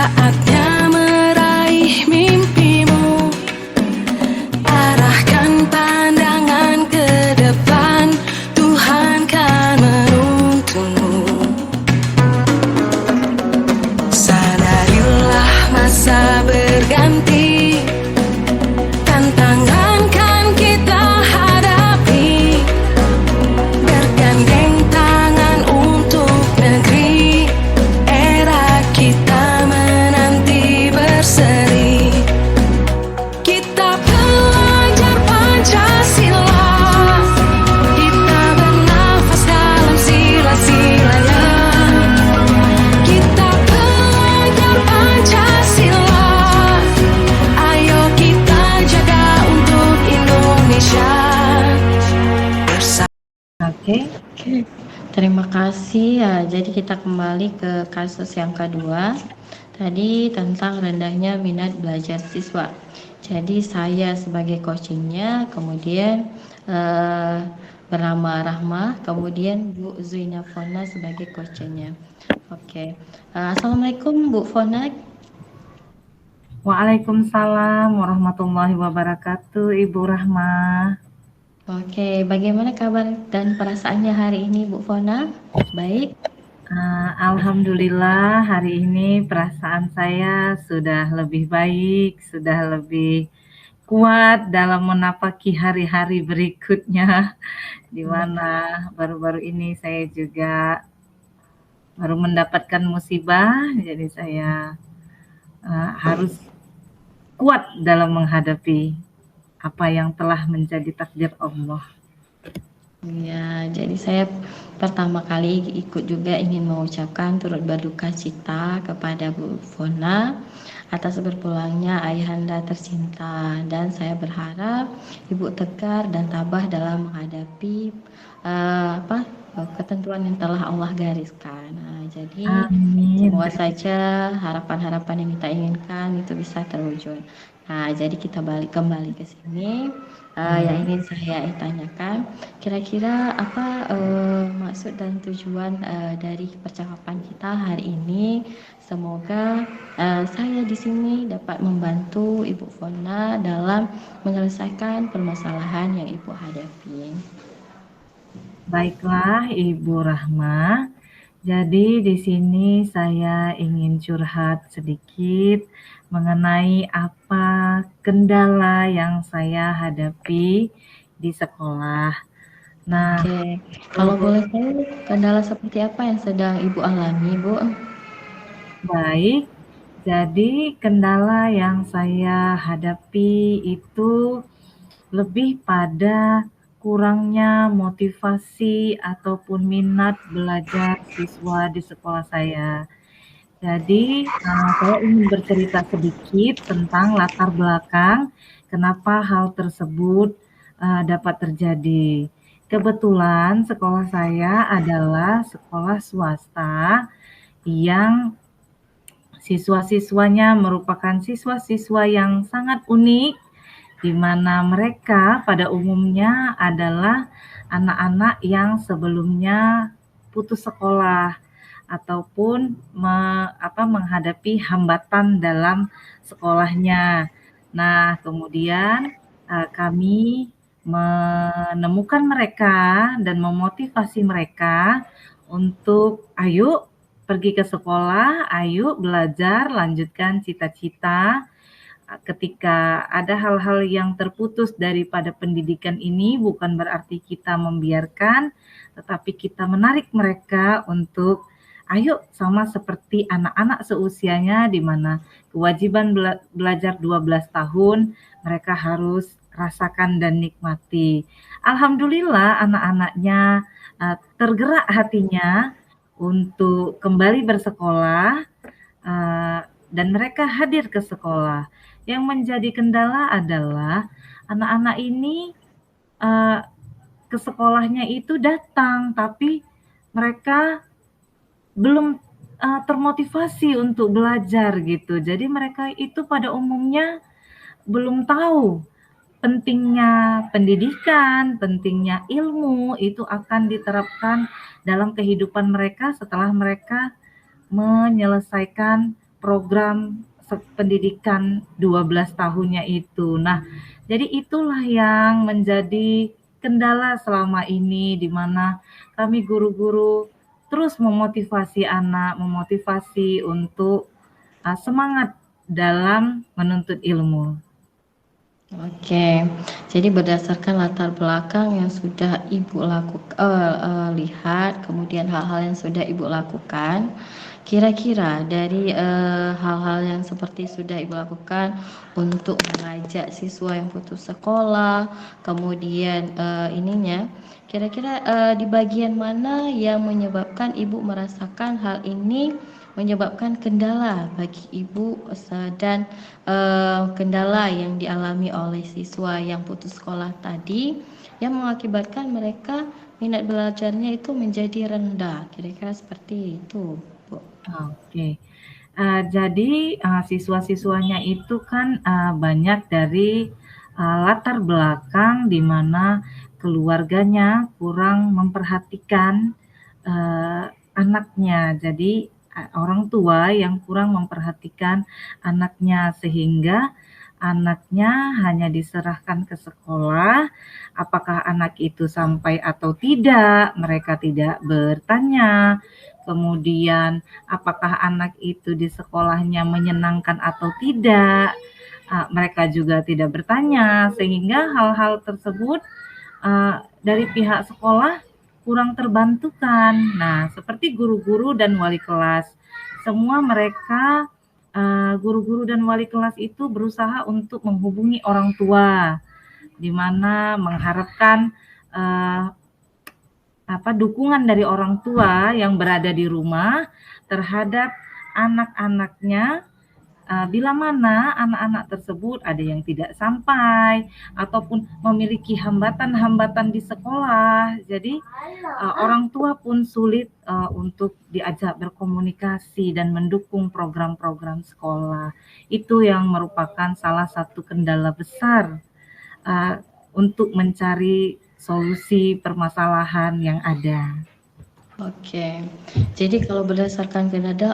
saatnya meraih mimpimu. Arahkan pandangan ke depan, Tuhan kan menuntunmu. Sadarilah masa berganti, tantangan kan kita hadapi. Bergandeng tangan untuk negeri, era kita menanti berseri. Kita pelajar Pancasila, kita bernafas dalam sila-silanya. Kita pelajar Pancasila, ayo kita jaga untuk Indonesia bersama. Oke, terima kasih. Ya, jadi kita kembali ke kasus yang kedua. Tadi tentang rendahnya minat belajar siswa. Jadi saya sebagai coachingnya, kemudian bernama Rahma, kemudian Bu Zuina Fona sebagai coachingnya. Oke. Assalamualaikum Bu Fona. Waalaikumsalam warahmatullahi wabarakatuh, Ibu Rahma. Oke, bagaimana kabar dan perasaannya hari ini Bu Fona? Baik. Alhamdulillah hari ini perasaan saya sudah lebih baik, sudah lebih kuat dalam menapaki hari-hari berikutnya, di mana baru-baru ini saya juga baru mendapatkan musibah, jadi saya harus kuat dalam menghadapi apa yang telah menjadi takdir Allah. Ya, jadi saya pertama kali ikut juga ingin mengucapkan turut berduka cita kepada Bu Fona atas berpulangnya ayahanda tercinta, dan saya berharap Ibu tegar dan tabah dalam menghadapi ketentuan yang telah Allah gariskan. Jadi Amin. semua saja harapan-harapan yang kita inginkan itu bisa terwujud. Jadi kita kembali ke sini. Yang ingin saya tanyakan, kira-kira apa maksud dan tujuan dari percakapan kita hari ini? Semoga saya di sini dapat membantu Ibu Fona dalam menyelesaikan permasalahan yang Ibu hadapi. Baiklah Ibu Rahma. Jadi di sini saya ingin curhat sedikit mengenai apa kendala yang saya hadapi di sekolah. Nah, Oke. Kalau boleh tahu, kendala seperti apa yang sedang Ibu alami, Bu? Baik, jadi kendala yang saya hadapi itu lebih pada kurangnya motivasi ataupun minat belajar siswa di sekolah saya. Jadi, saya ingin bercerita sedikit tentang latar belakang kenapa hal tersebut dapat terjadi. Kebetulan sekolah saya adalah sekolah swasta yang siswa-siswanya merupakan siswa-siswa yang sangat unik, di mana mereka pada umumnya adalah anak-anak yang sebelumnya putus sekolah ataupun menghadapi hambatan dalam sekolahnya. Nah, kemudian kami menemukan mereka dan memotivasi mereka untuk ayo pergi ke sekolah, ayo belajar, lanjutkan cita-cita. Ketika ada hal-hal yang terputus daripada pendidikan ini, bukan berarti kita membiarkan, tetapi kita menarik mereka untuk ayo sama seperti anak-anak seusianya, di mana kewajiban belajar 12 tahun mereka harus rasakan dan nikmati. Alhamdulillah anak-anaknya tergerak hatinya untuk kembali bersekolah dan mereka hadir ke sekolah. Yang menjadi kendala adalah anak-anak ini ke sekolahnya itu datang, tapi mereka belum termotivasi untuk belajar gitu. Jadi mereka itu pada umumnya belum tahu pentingnya pendidikan, pentingnya ilmu itu akan diterapkan dalam kehidupan mereka setelah mereka menyelesaikan program pendidikan 12 tahunnya itu. Nah, jadi itulah yang menjadi kendala selama ini, di mana kami guru-guru terus memotivasi anak, memotivasi untuk semangat dalam menuntut ilmu. Oke, jadi berdasarkan latar belakang yang sudah Ibu lihat, kemudian hal-hal yang sudah Ibu lakukan, kira-kira dari hal-hal yang seperti sudah Ibu lakukan untuk mengajak siswa yang putus sekolah, kemudian kira-kira di bagian mana yang menyebabkan Ibu merasakan hal ini menyebabkan kendala bagi Ibu dan kendala yang dialami oleh siswa yang putus sekolah tadi yang mengakibatkan mereka minat belajarnya itu menjadi rendah. Kira-kira seperti itu, Bu. Oke. Jadi siswa-siswanya itu kan banyak dari latar belakang di mana keluarganya kurang memperhatikan anaknya. Jadi orang tua yang kurang memperhatikan anaknya, sehingga anaknya hanya diserahkan ke sekolah. Apakah anak itu sampai atau tidak, mereka tidak bertanya. Kemudian apakah anak itu di sekolahnya menyenangkan atau tidak, mereka juga tidak bertanya, sehingga hal-hal tersebut dari pihak sekolah kurang terbantukan. Nah, seperti guru-guru dan wali kelas, semua mereka guru-guru dan wali kelas itu berusaha untuk menghubungi orang tua, di mana mengharapkan dukungan dari orang tua yang berada di rumah terhadap anak-anaknya, bila mana anak-anak tersebut ada yang tidak sampai ataupun memiliki hambatan-hambatan di sekolah. Jadi orang tua pun sulit untuk diajak berkomunikasi dan mendukung program-program sekolah. Itu yang merupakan salah satu kendala besar untuk mencari solusi permasalahan yang ada. Oke, jadi kalau berdasarkan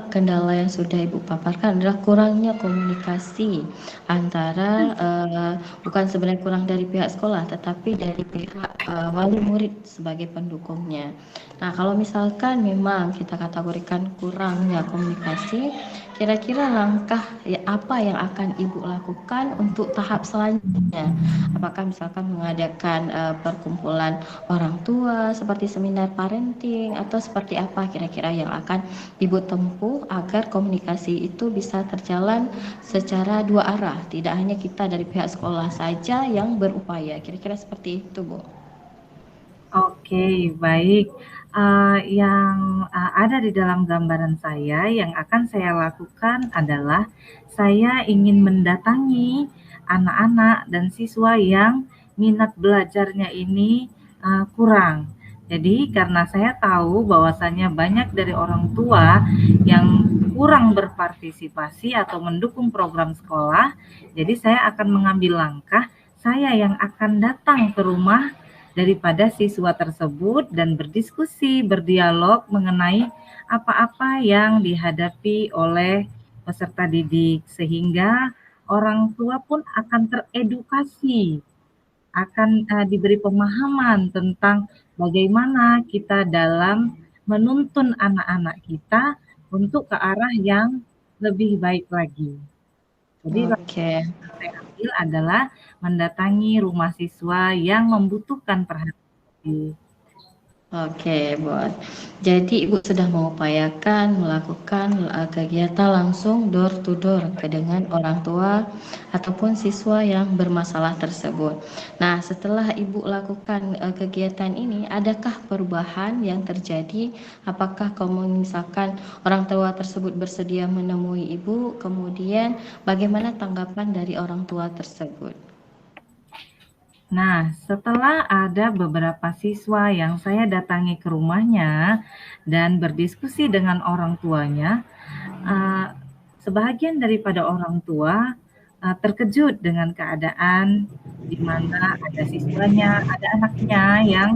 kendala yang sudah Ibu paparkan adalah kurangnya komunikasi antara bukan sebenarnya kurang dari pihak sekolah, tetapi dari pihak wali murid sebagai pendukungnya. Nah, kalau misalkan memang kita kategorikan kurangnya komunikasi, kira-kira langkah apa yang akan Ibu lakukan untuk tahap selanjutnya? Apakah misalkan mengadakan perkumpulan orang tua seperti seminar parenting atau seperti apa kira-kira yang akan Ibu tempuh agar komunikasi itu bisa terjalan secara dua arah, tidak hanya kita dari pihak sekolah saja yang berupaya, kira-kira seperti itu, Bu. Oke, baik. Yang ada di dalam gambaran saya, yang akan saya lakukan adalah saya ingin mendatangi anak-anak dan siswa yang minat belajarnya ini kurang. Jadi karena saya tahu bahwasanya banyak dari orang tua yang kurang berpartisipasi atau mendukung program sekolah, jadi saya akan mengambil langkah, saya yang akan datang ke rumah daripada siswa tersebut dan berdiskusi, berdialog mengenai apa-apa yang dihadapi oleh peserta didik, sehingga orang tua pun akan teredukasi, akan diberi pemahaman tentang bagaimana kita dalam menuntun anak-anak kita untuk ke arah yang lebih baik lagi. Jadi Oke. saya ambil adalah mendatangi rumah siswa yang membutuhkan perhatian. Oke, buat. Jadi Ibu sudah mengupayakan melakukan kegiatan langsung door to door dengan orang tua ataupun siswa yang bermasalah tersebut. Nah, setelah Ibu lakukan kegiatan ini, adakah perubahan yang terjadi? Apakah misalkan orang tua tersebut bersedia menemui Ibu, kemudian bagaimana tanggapan dari orang tua tersebut? Nah, setelah ada beberapa siswa yang saya datangi ke rumahnya dan berdiskusi dengan orang tuanya, sebahagian daripada orang tua terkejut dengan keadaan di mana ada siswanya, ada anaknya yang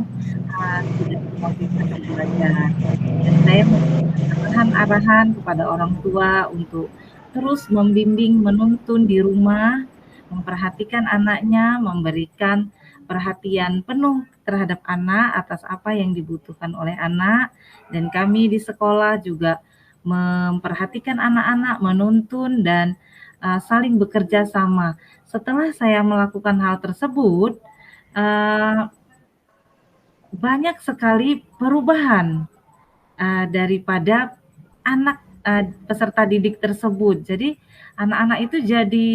tidak termotivasi belajar. Dan saya memberikan arahan-arahan kepada orang tua untuk terus membimbing, menuntun di rumah, memperhatikan anaknya, memberikan perhatian penuh terhadap anak atas apa yang dibutuhkan oleh anak, dan kami di sekolah juga memperhatikan anak-anak, menuntun dan saling bekerja sama. Setelah saya melakukan hal tersebut, banyak sekali perubahan daripada anak peserta didik tersebut. Jadi anak-anak itu jadi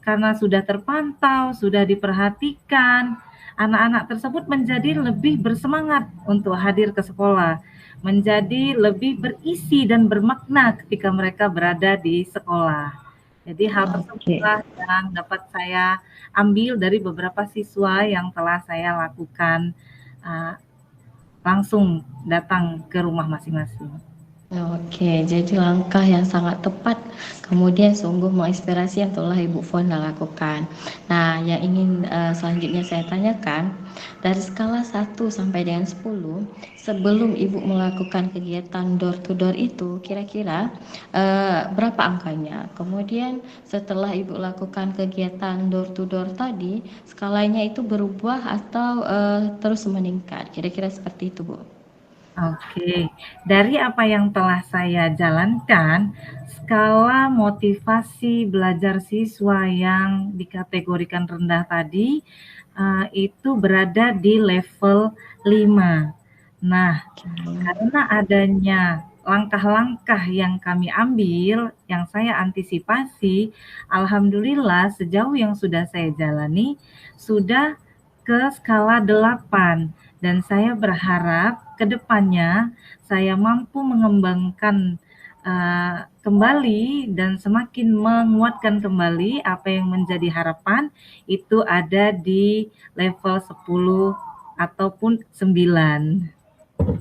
karena sudah terpantau, sudah diperhatikan, anak-anak tersebut menjadi lebih bersemangat untuk hadir ke sekolah, menjadi lebih berisi dan bermakna ketika mereka berada di sekolah. Jadi hal Oke. tersebutlah yang dapat saya ambil dari beberapa siswa yang telah saya lakukan uh, langsung datang ke rumah masing-masing. Oke, jadi langkah yang sangat tepat, kemudian sungguh menginspirasi yang telah Ibu Fonda lakukan. Nah, yang ingin selanjutnya saya tanyakan, dari skala 1 sampai dengan 10, sebelum Ibu melakukan kegiatan door to door itu, kira-kira berapa angkanya? Kemudian setelah Ibu lakukan kegiatan door to door tadi, skalanya itu berubah atau terus meningkat? Kira-kira seperti itu, Bu. Oke, dari apa yang telah saya jalankan, skala motivasi belajar siswa yang dikategorikan rendah tadi itu berada di level 5. Nah, karena adanya langkah-langkah yang kami ambil, yang saya antisipasi, alhamdulillah sejauh yang sudah saya jalani sudah ke skala 8 dan saya berharap ke depannya saya mampu mengembangkan kembali dan semakin menguatkan kembali apa yang menjadi harapan itu ada di level 10 ataupun 9.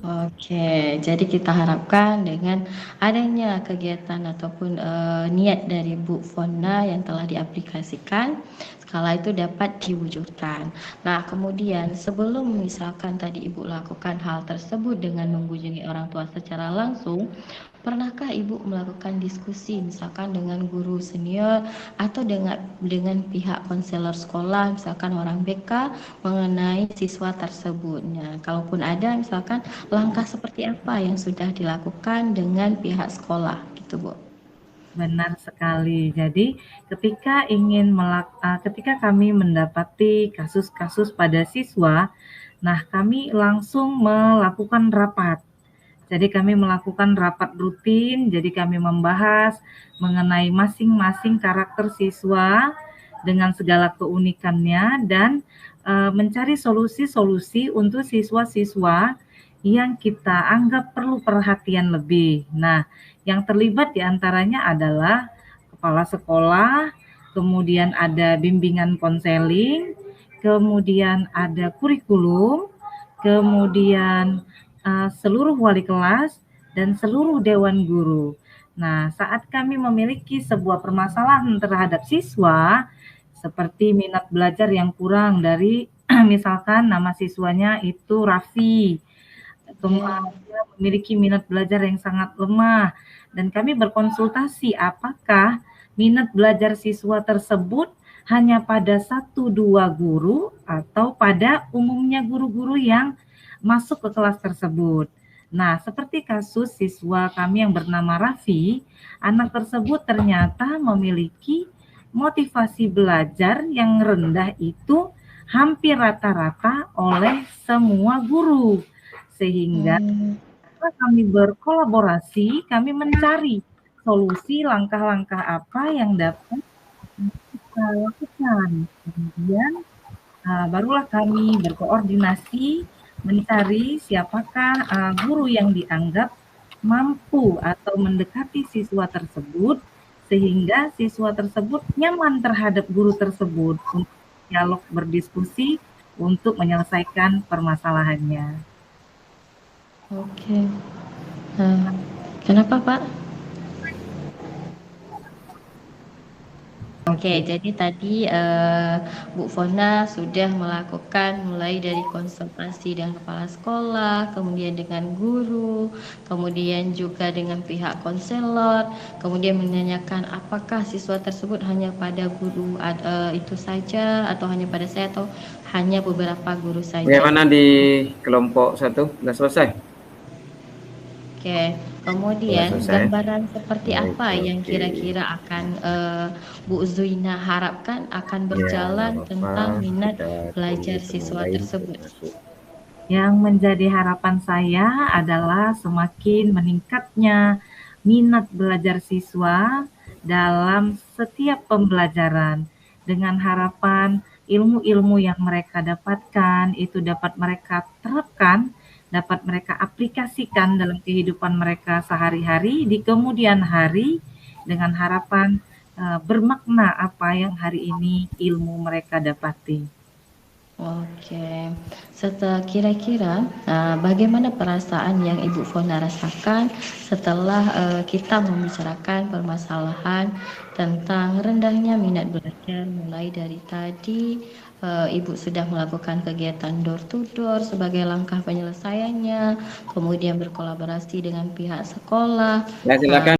Oke, jadi kita harapkan dengan adanya kegiatan ataupun niat dari Bu Fonda yang telah diaplikasikan, skala itu dapat diwujudkan. Nah, kemudian sebelum misalkan tadi Ibu lakukan hal tersebut dengan mengunjungi orang tua secara langsung, pernahkah Ibu melakukan diskusi misalkan dengan guru senior atau dengan pihak konselor sekolah, misalkan orang BK mengenai siswa tersebut? Nah, kalaupun ada misalkan langkah seperti apa yang sudah dilakukan dengan pihak sekolah gitu, Bu? Benar sekali. Jadi ketika kami mendapati kasus-kasus pada siswa, nah kami langsung melakukan rapat. Jadi kami melakukan rapat rutin, jadi kami membahas mengenai masing-masing karakter siswa dengan segala keunikannya dan mencari solusi-solusi untuk siswa-siswa yang kita anggap perlu perhatian lebih. Nah, yang terlibat diantaranya adalah kepala sekolah, kemudian ada bimbingan konseling, kemudian ada kurikulum, kemudian seluruh wali kelas, dan seluruh dewan guru. Nah, saat kami memiliki sebuah permasalahan terhadap siswa, seperti minat belajar yang kurang dari misalkan nama siswanya itu Raffi, Ya. dia memiliki minat belajar yang sangat lemah, dan kami berkonsultasi apakah minat belajar siswa tersebut hanya pada 1-2 guru atau pada umumnya guru-guru yang masuk ke kelas tersebut. Nah, seperti kasus siswa kami yang bernama Raffi, anak tersebut ternyata memiliki motivasi belajar yang rendah itu hampir rata-rata oleh semua guru. Sehingga Hmm. setelah kami berkolaborasi, kami mencari solusi langkah-langkah apa yang dapat kita lakukan. Kemudian barulah kami berkoordinasi mencari siapakah guru yang dianggap mampu atau mendekati siswa tersebut sehingga siswa tersebut nyaman terhadap guru tersebut untuk dialog berdiskusi untuk menyelesaikan permasalahannya. Oke. Kenapa, Pak? Oke, jadi tadi Bu Fona sudah melakukan mulai dari konsultasi dengan kepala sekolah, kemudian dengan guru, kemudian juga dengan pihak konselor, kemudian menanyakan apakah siswa tersebut hanya pada guru itu saja atau hanya pada saya atau hanya beberapa guru saja. Bagaimana di kelompok 1? Sudah selesai? Oke, kemudian Sudah selesai. gambaran seperti Baik, apa yang oke. kira-kira akan Bu Zuina harapkan akan berjalan Ya, tentang minat kita belajar tunggu siswa lain tersebut? masuk. Yang menjadi harapan saya adalah semakin meningkatnya minat belajar siswa dalam setiap pembelajaran dengan harapan ilmu-ilmu yang mereka dapatkan itu dapat mereka terapkan, dapat mereka aplikasikan dalam kehidupan mereka sehari-hari di kemudian hari dengan harapan bermakna apa yang hari ini ilmu mereka dapati. Oke, setelah kira-kira bagaimana perasaan yang Ibu Fona rasakan setelah kita membicarakan permasalahan tentang rendahnya minat belajar mulai dari tadi Ibu sudah melakukan kegiatan door to door sebagai langkah penyelesaiannya, kemudian berkolaborasi dengan pihak sekolah. Ya, silakan.